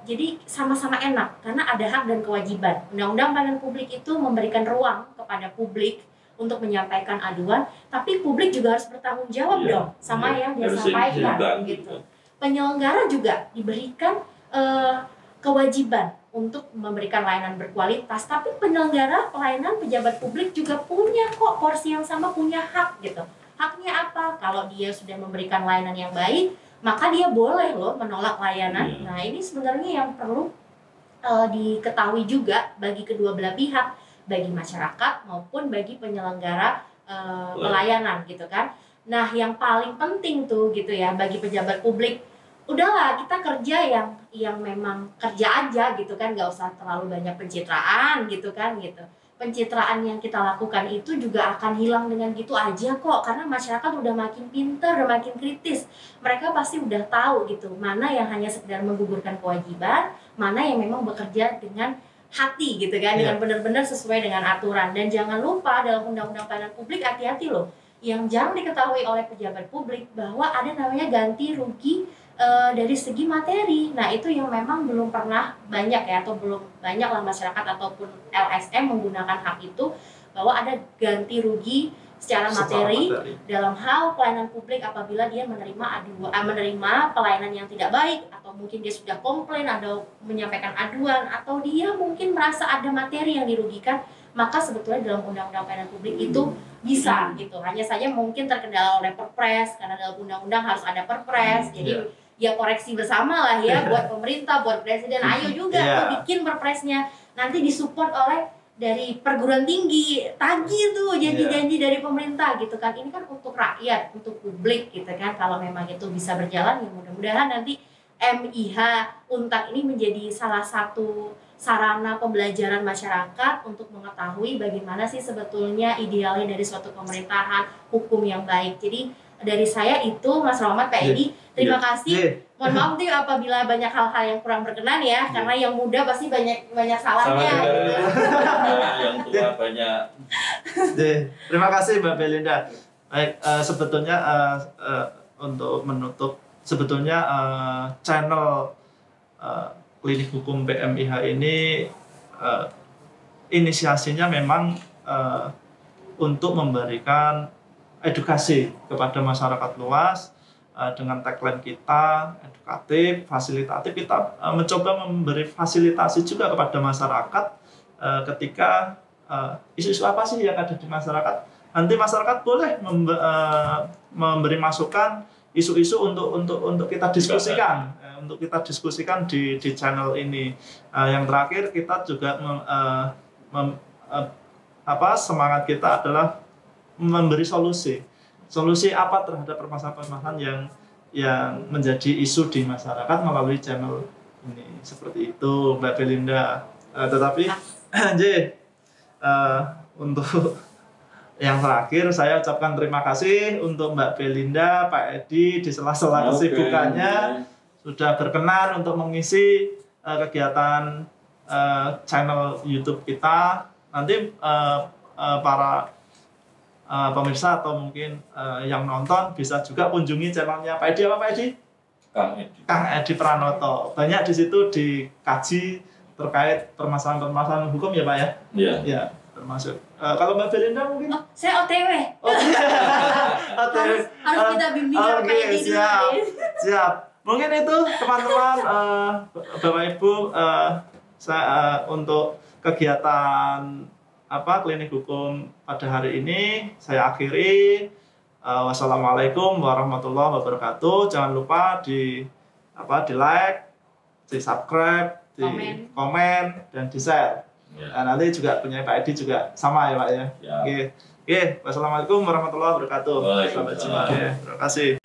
Jadi sama-sama enak, karena ada hak dan kewajiban. Undang-undang pelayanan publik itu memberikan ruang kepada publik untuk menyampaikan aduan, tapi publik juga harus bertanggung jawab dong sama yang dia sampaikan gitu. Penyelenggara juga diberikan kewajiban untuk memberikan layanan berkualitas, tapi penyelenggara pelayanan pejabat publik juga punya kok porsi yang sama, punya hak gitu. Haknya apa? Kalau dia sudah memberikan layanan yang baik, maka dia boleh loh menolak layanan. Nah, ini sebenarnya yang perlu diketahui juga bagi kedua belah pihak, bagi masyarakat maupun bagi penyelenggara pelayanan gitu kan. Nah, yang paling penting tuh gitu ya bagi pejabat publik, udahlah kita kerja yang memang kerja aja gitu kan, nggak usah terlalu banyak pencitraan gitu kan gitu. Pencitraan yang kita lakukan itu juga akan hilang dengan gitu aja kok, karena masyarakat udah makin pintar, udah makin kritis. Mereka pasti udah tahu gitu mana yang hanya sekedar menggugurkan kewajiban, mana yang memang bekerja dengan hati gitu kan, dengan benar-benar sesuai dengan aturan. Dan jangan lupa dalam Undang-Undang Pelayanan Publik, hati-hati loh, yang jarang diketahui oleh pejabat publik bahwa ada namanya ganti rugi dari segi materi. Nah, itu yang memang belum pernah banyak ya, atau belum banyak lah masyarakat ataupun LSM menggunakan hak itu, bahwa ada ganti rugi secara materi dalam hal pelayanan publik apabila dia menerima pelayanan yang tidak baik, atau mungkin dia sudah komplain atau menyampaikan aduan, atau dia mungkin merasa ada materi yang dirugikan, maka sebetulnya dalam Undang-Undang Pelayanan Publik itu bisa gitu. Hanya saja mungkin terkendala oleh Perpres, karena dalam undang-undang harus ada Perpres. Jadi ya koreksi bersama lah ya, buat pemerintah, buat presiden, ayo juga bikin Perpresnya, nanti disupport oleh dari perguruan tinggi, tagih tuh janji-janji dari pemerintah gitu kan. Ini kan untuk rakyat, untuk publik gitu kan. Kalau memang itu bisa berjalan, ya mudah-mudahan nanti MIH Untak ini menjadi salah satu sarana pembelajaran masyarakat untuk mengetahui bagaimana sih sebetulnya idealnya dari suatu pemerintahan hukum yang baik. Jadi dari saya itu, Mas Rohmat, Pak Edi, terima kasih. Mohon maaf nih apabila banyak hal-hal yang kurang berkenan ya, karena yang muda pasti banyak salahnya. Gitu. Yang tua banyak. Terima kasih Mbak Belinda. Baik, sebetulnya untuk menutup, sebetulnya channel Klinik Hukum PMIH ini inisiasinya memang untuk memberikan edukasi kepada masyarakat luas dengan tagline kita edukatif, fasilitatif. Kita mencoba memberi fasilitasi juga kepada masyarakat ketika isu-isu apa sih yang ada di masyarakat. Nanti masyarakat boleh memberi masukan isu-isu untuk kita diskusikan, di channel ini. Yang terakhir kita juga semangat kita adalah memberi solusi apa terhadap permasalahan-permasalahan yang menjadi isu di masyarakat melalui channel ini. Seperti itu Mbak Belinda. Tetapi untuk yang terakhir saya ucapkan terima kasih untuk Mbak Belinda, Pak Edi di sela-sela kesibukannya sudah berkenan untuk mengisi kegiatan channel YouTube kita. Nanti para pemirsa atau mungkin yang nonton bisa juga kunjungi channelnya Pak Edi, apa Pak Edi? Kang Edi Pranoto. Banyak di situ dikaji terkait permasalahan-permasalahan hukum ya Pak ya? Iya. Ya, termasuk. Kalau Mbak Belinda mungkin? Saya OTW. Harus kita bimbing Pak Edi dulu. Siap. Mungkin itu teman-teman, Bapak Ibu, saya untuk kegiatan Klinik Hukum pada hari ini saya akhiri. Wassalamualaikum warahmatullahi wabarakatuh. Jangan lupa di like, di subscribe, di komen dan di share. Nah, nanti juga punya Pak Edi juga sama ya Pak ya. Oke. Wassalamualaikum warahmatullahi wabarakatuh. Waalaikumsalam. Terima kasih.